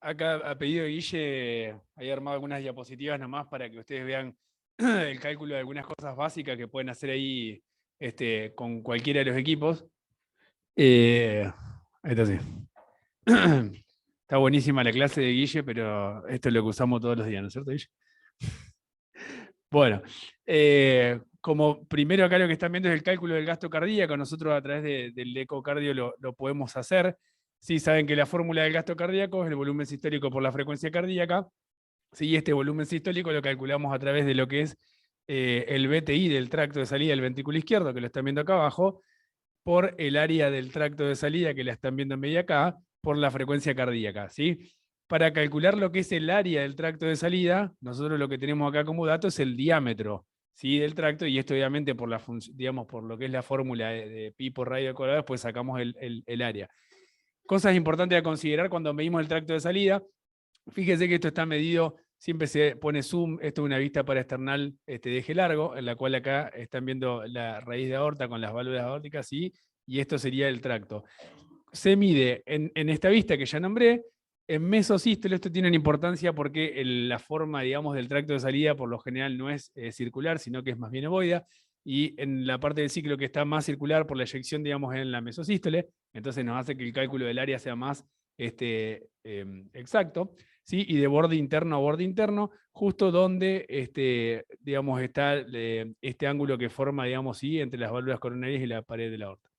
Acá a pedido de Guille, hay armado algunas diapositivas nomás para que ustedes vean el cálculo de algunas cosas básicas que pueden hacer ahí con cualquiera de los equipos. Ahí está, sí. Está buenísima la clase de Guille, pero esto es lo que usamos todos los días, ¿no es cierto, Guille? Bueno, como primero acá lo que están viendo es el cálculo del gasto cardíaco. Nosotros a través del ecocardio lo podemos hacer. Sí, saben que la fórmula del gasto cardíaco es el volumen sistólico por la frecuencia cardíaca. Sí, este volumen sistólico lo calculamos a través de lo que es el BTI del tracto de salida del ventrículo izquierdo, que lo están viendo acá abajo, por el área del tracto de salida, que la están viendo en media acá, por la frecuencia cardíaca. ¿Sí? Para calcular lo que es el área del tracto de salida, nosotros lo que tenemos acá como dato es el diámetro, ¿sí? Del tracto, y esto obviamente por, digamos, por lo que es la fórmula de pi por radio al cuadrado, pues sacamos el área. Cosas importantes a considerar cuando medimos el tracto de salida. Fíjense que esto está medido, siempre se pone zoom, esto es una vista para external de eje largo, en la cual acá están viendo la raíz de aorta con las válvulas aórticas, y esto sería el tracto. Se mide en esta vista que ya nombré, en mesosístole. Esto tiene una importancia porque la forma, digamos, del tracto de salida por lo general no es circular, sino que es más bien ovoidea, y en la parte del ciclo que está más circular por la eyección, digamos, en la mesosístole, entonces nos hace que el cálculo del área sea más exacto, ¿sí? Y de borde interno a borde interno, justo donde digamos, está este ángulo que forma, digamos, ¿sí? Entre las válvulas coronarias y la pared de la aorta.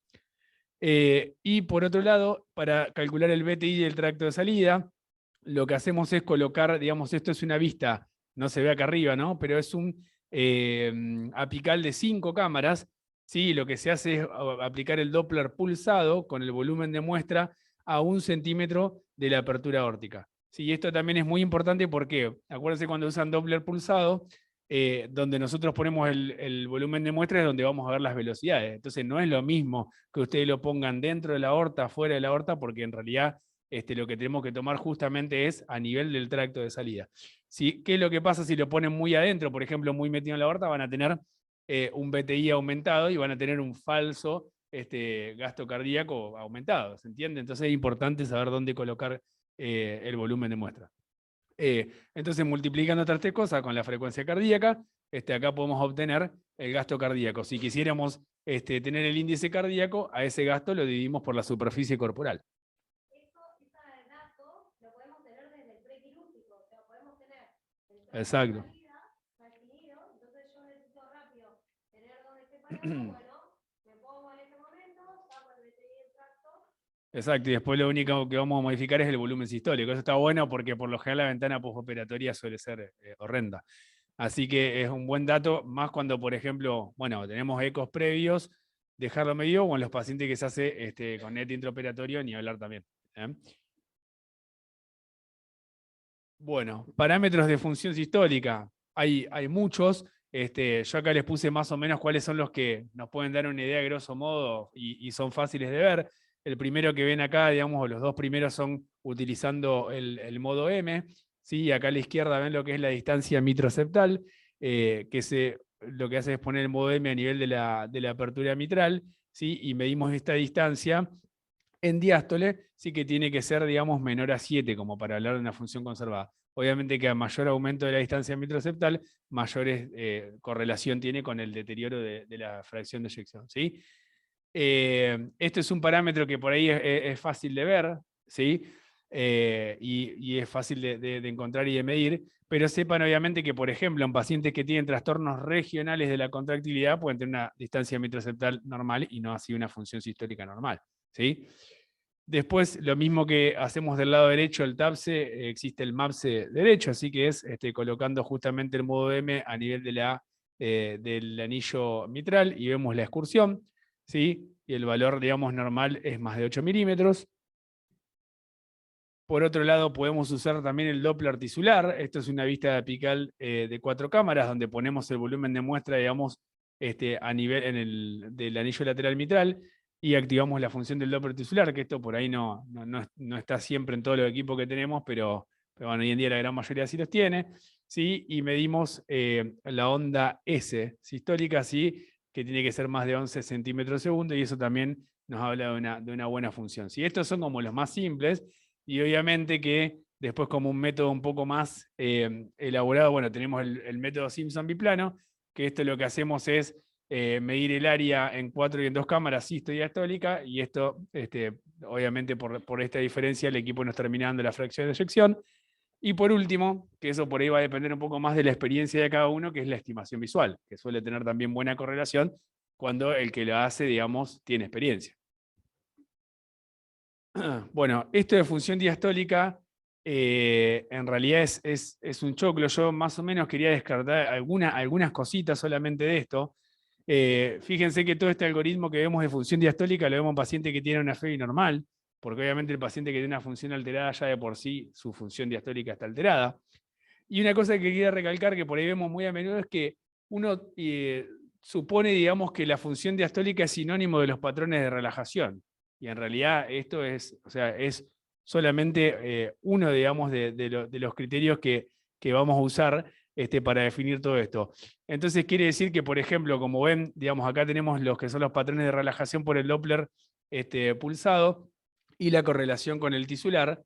Y por otro lado, para calcular el BTI del tracto de salida, lo que hacemos es colocar, digamos, esto es una vista, no se ve acá arriba, ¿no? Pero es un apical de 5 cámaras, ¿sí? Lo que se hace es aplicar el Doppler pulsado con el volumen de muestra a 1 centímetro de la apertura aórtica. Sí, esto también es muy importante porque, acuérdense cuando usan Doppler pulsado, donde nosotros ponemos el volumen de muestra es donde vamos a ver las velocidades. Entonces no es lo mismo que ustedes lo pongan dentro de la aorta, fuera de la aorta, porque en realidad lo que tenemos que tomar justamente es a nivel del tracto de salida. ¿Sí? ¿Qué es lo que pasa si lo ponen muy adentro? Por ejemplo, muy metido en la aorta, van a tener un BTI aumentado y van a tener un falso gasto cardíaco aumentado, ¿se entiende? Entonces es importante saber dónde colocar el volumen de muestra. Entonces, multiplicando estas tres cosas con la frecuencia cardíaca, acá podemos obtener el gasto cardíaco. Si quisiéramos tener el índice cardíaco, a ese gasto lo dividimos por la superficie corporal. Ese dato lo podemos tener desde el prequirúrgico, o sea, podemos tener el tracto Exacto. de salida definido, entonces yo necesito rápido tener dónde estoy parando, bueno, me pongo en este momento, saco el BTI del tracto. Exacto, y después lo único que vamos a modificar es el volumen sistólico. Eso está bueno porque por lo general la ventana postoperatoria suele ser horrenda. Así que es un buen dato, más cuando, por ejemplo, bueno, tenemos ecos previos, dejarlo medio, o en los pacientes que se hace con net intraoperatorio, ni hablar también. Bueno, parámetros de función sistólica. Hay muchos. Yo acá les puse más o menos cuáles son los que nos pueden dar una idea, grosso modo, y son fáciles de ver. El primero que ven acá, digamos, los dos primeros son utilizando el modo M. ¿Sí? Acá a la izquierda ven lo que es la distancia mitroseptal, lo que hace es poner el modo M a nivel de la apertura mitral, ¿sí? Y medimos esta distancia. En diástole sí que tiene que ser, digamos, menor a 7, como para hablar de una función conservada. Obviamente que a mayor aumento de la distancia mitroseptal, mayor correlación tiene con el deterioro de la fracción de eyección. ¿Sí? Esto es un parámetro que por ahí es fácil de ver, ¿sí? Y es fácil de encontrar y de medir, pero sepan obviamente que, por ejemplo, en pacientes que tienen trastornos regionales de la contractilidad pueden tener una distancia mitroseptal normal y no así una función sistólica normal. ¿Sí? Después, lo mismo que hacemos del lado derecho del TAPSE, existe el MAPSE derecho, así que es colocando justamente el modo M a nivel del anillo mitral y vemos la excursión, ¿sí? Y el valor, digamos, normal es más de 8 milímetros. Por otro lado, podemos usar también el Doppler tisular. Esto es una vista apical de 4 cámaras, donde ponemos el volumen de muestra, digamos, a nivel del anillo lateral mitral, y activamos la función del Doppler tisular, que esto por ahí no está siempre en todos los equipos que tenemos, pero bueno, hoy en día la gran mayoría sí los tiene. ¿Sí? Y medimos la onda S sistólica, ¿sí? Que tiene que ser más de 11 centímetros segundo, y eso también nos habla de una buena función. ¿Sí? Estos son como los más simples. Y obviamente que Después, como un método un poco más elaborado, bueno, tenemos el método Simpson biplano, que esto lo que hacemos es medir el área en 4 y en 2 cámaras sístodiastólica, y esto, obviamente por esta diferencia, el equipo nos termina dando la fracción de eyección. Y por último, que eso por ahí va a depender un poco más de la experiencia de cada uno, que es la estimación visual, que suele tener también buena correlación cuando el que la hace, digamos, tiene experiencia. Bueno, esto de función diastólica en realidad es un choclo. Yo más o menos quería descartar algunas cositas solamente de esto. Fíjense que todo este algoritmo que vemos de función diastólica lo vemos en paciente que tiene una FEBI normal, porque obviamente el paciente que tiene una función alterada ya de por sí su función diastólica está alterada. Y una cosa que quería recalcar, que por ahí vemos muy a menudo, es que uno supone, digamos, que la función diastólica es sinónimo de los patrones de relajación. Y en realidad esto es, o sea, es solamente uno, digamos, de los criterios que vamos a usar para definir todo esto. Entonces quiere decir que, por ejemplo, como ven, digamos, acá tenemos los que son los patrones de relajación por el Doppler pulsado y la correlación con el tisular.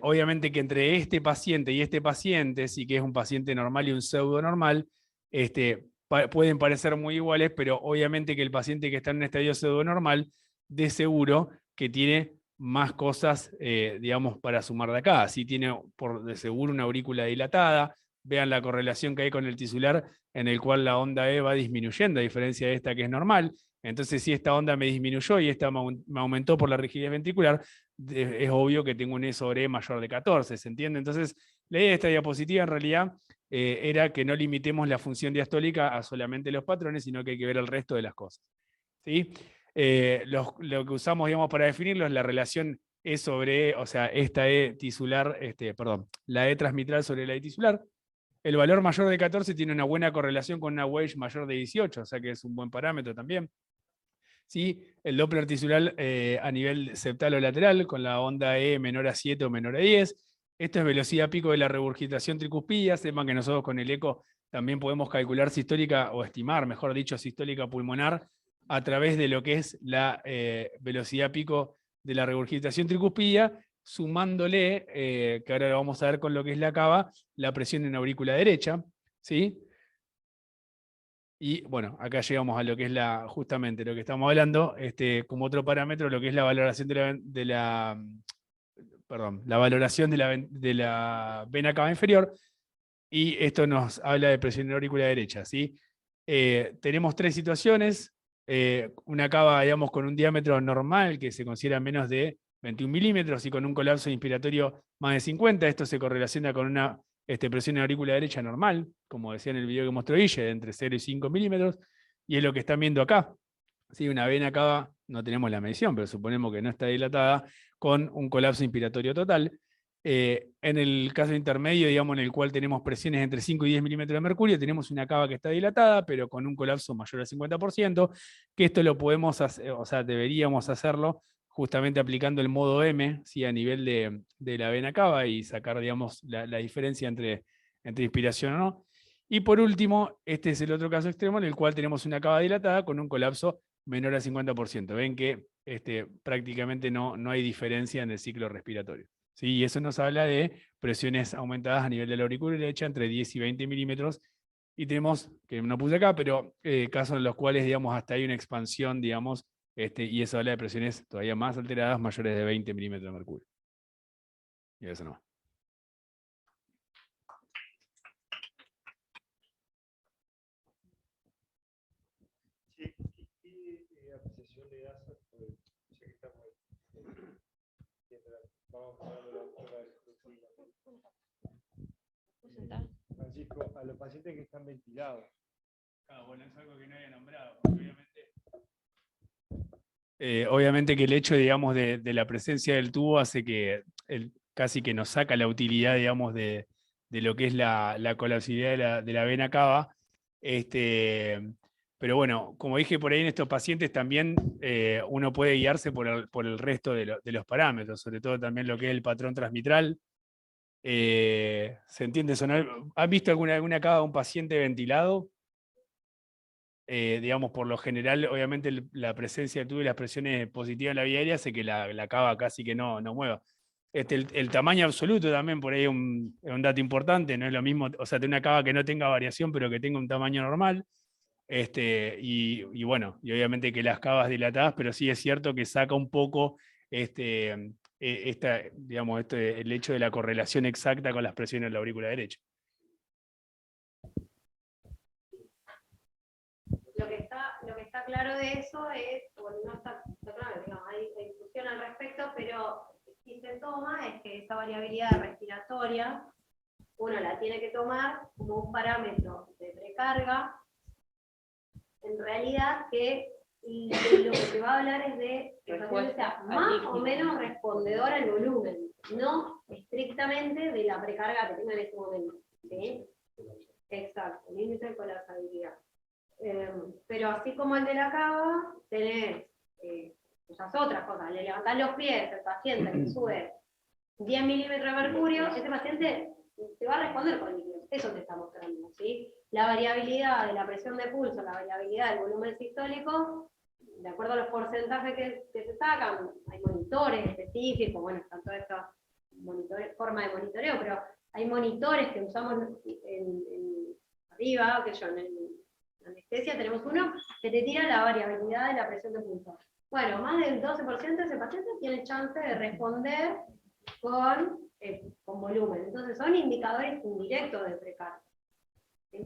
Obviamente que entre este paciente y este paciente, sí que es un paciente normal y un pseudo normal, pueden parecer muy iguales, pero obviamente que el paciente que está en un estadio pseudo normal, de seguro que tiene más cosas, digamos, para sumar de acá. Si tiene de seguro una aurícula dilatada, vean la correlación que hay con el tisular, en el cual la onda E va disminuyendo, a diferencia de esta que es normal. Entonces, si esta onda me disminuyó y esta me aumentó por la rigidez ventricular, es obvio que tengo un E sobre E mayor de 14, ¿se entiende? Entonces, la idea de esta diapositiva en realidad era que no limitemos la función diastólica a solamente los patrones, sino que hay que ver el resto de las cosas. ¿Sí? Lo que usamos, digamos, para definirlo es la relación E sobre E, o sea, esta E tisular, perdón, la E transmitral sobre la E tisular. El valor mayor de 14 tiene una buena correlación con una Weiss mayor de 18, o sea que es un buen parámetro también. ¿Sí? El Doppler tisular a nivel septal o lateral, con la onda E menor a 7 o menor a 10. Esto es velocidad pico de la regurgitación tricuspida. Sepan que nosotros con el eco también podemos calcular sistólica, o estimar, mejor dicho, sistólica pulmonar a través de lo que es la velocidad pico de la regurgitación tricuspida, sumándole, que ahora lo vamos a ver con lo que es la cava, la presión en aurícula derecha. ¿Sí? Y bueno, acá llegamos a lo que es justamente lo que estamos hablando, como otro parámetro, lo que es la valoración la valoración de la vena cava inferior, y esto nos habla de presión en aurícula derecha, ¿sí? Tenemos tres situaciones, una cava, digamos, con un diámetro normal, que se considera menos de 21 milímetros, y con un colapso inspiratorio más de 50, esto se correlaciona con una presión en aurícula derecha normal, como decía en el video que mostró Guille, de entre 0 y 5 milímetros, y es lo que están viendo acá. ¿Sí? Una vena cava, no tenemos la medición, pero suponemos que no está dilatada, con un colapso inspiratorio total. En el caso intermedio, digamos, en el cual tenemos presiones entre 5 y 10 milímetros de mercurio, tenemos una cava que está dilatada, pero con un colapso mayor al 50%, que esto lo podemos hacer, o sea, deberíamos hacerlo justamente aplicando el modo M, ¿sí? A nivel de la vena cava, y sacar, digamos, la diferencia entre inspiración o no. Y por último, este es el otro caso extremo en el cual tenemos una cava dilatada con un colapso menor al 50%. Ven que prácticamente no hay diferencia en el ciclo respiratorio. ¿Sí? Y eso nos habla de presiones aumentadas a nivel de la aurícula derecha entre 10 y 20 milímetros. Y tenemos, que no puse acá, pero casos en los cuales, digamos, hasta hay una expansión, digamos, y eso habla de presiones todavía más alteradas, mayores de 20 milímetros de mercurio. Y eso no. ¿Qué apreciación le das a ya que estamos vamos a hablar de la doctora Francisco, a los pacientes que están ventilados? Claro, bueno, es algo que no había nombrado, obviamente que el hecho, digamos, de la presencia del tubo hace que casi que nos saca la utilidad, digamos, de lo que es la colapsibilidad de la vena cava. Pero bueno, como dije por ahí, en estos pacientes también uno puede guiarse por el resto de los parámetros, sobre todo también lo que es el patrón transmitral. ¿Se entiende sonar? ¿Han visto alguna cava de un paciente ventilado? Digamos, por lo general, obviamente la presencia del tubo y las presiones positivas en la vía aérea hace que la cava casi que no mueva. El tamaño absoluto también por ahí es un dato importante, no es lo mismo, o sea, tener una cava que no tenga variación, pero que tenga un tamaño normal. Y bueno, y obviamente que las cavas dilatadas, pero sí es cierto que saca un poco digamos, el hecho de la correlación exacta con las presiones de la aurícula derecha. Lo que está claro de eso es, bueno, no está claro, digamos, hay discusión al respecto, pero si se toma es que esa variabilidad respiratoria uno la tiene que tomar como un parámetro de precarga, en realidad que lo que se va a hablar es de que el paciente sea más o menos respondedor al volumen, no estrictamente de la precarga que tenga en ese momento. ¿Sí? Exacto, límite de colapsabilidad. Pero así como el de la cava, tenés esas otras cosas. Le levantás los pies, el paciente que sube 10 milímetros de mercurio, ese paciente te va a responder con líquidos. Eso te está mostrando, ¿sí? La variabilidad de la presión de pulso, la variabilidad del volumen sistólico, de acuerdo a los porcentajes que se sacan, hay monitores específicos, bueno, están todas estas formas de monitoreo, pero hay monitores que usamos arriba, que yo en anestesia tenemos uno que te tira la variabilidad de la presión de pulso. Bueno, más del 12% de ese paciente tiene chance de responder con volumen. Entonces son indicadores indirectos de precarga. ¿Sí?